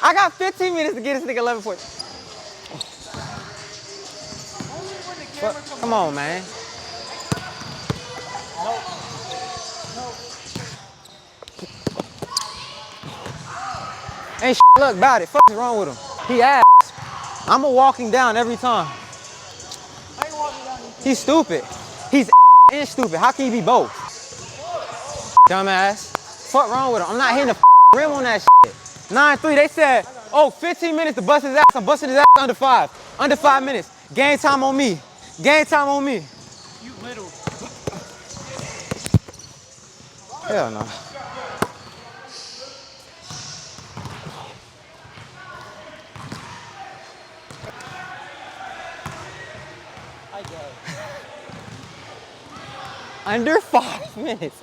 I got 15 minutes to get this nigga 11 points. Come on, man. Ain't look about it. Fuck is wrong with him? He ass. I'ma walk him down every time. He's stupid. He's and stupid. How can he be both? Dumbass. Fuck wrong with him? I'm not hitting the rim on that shit. 9-3. They said, oh, 15 minutes to bust his ass. I'm busting his ass under 5. Under 5 minutes. Game time on me. Game time on me. You little. Hell no. Under 5 minutes.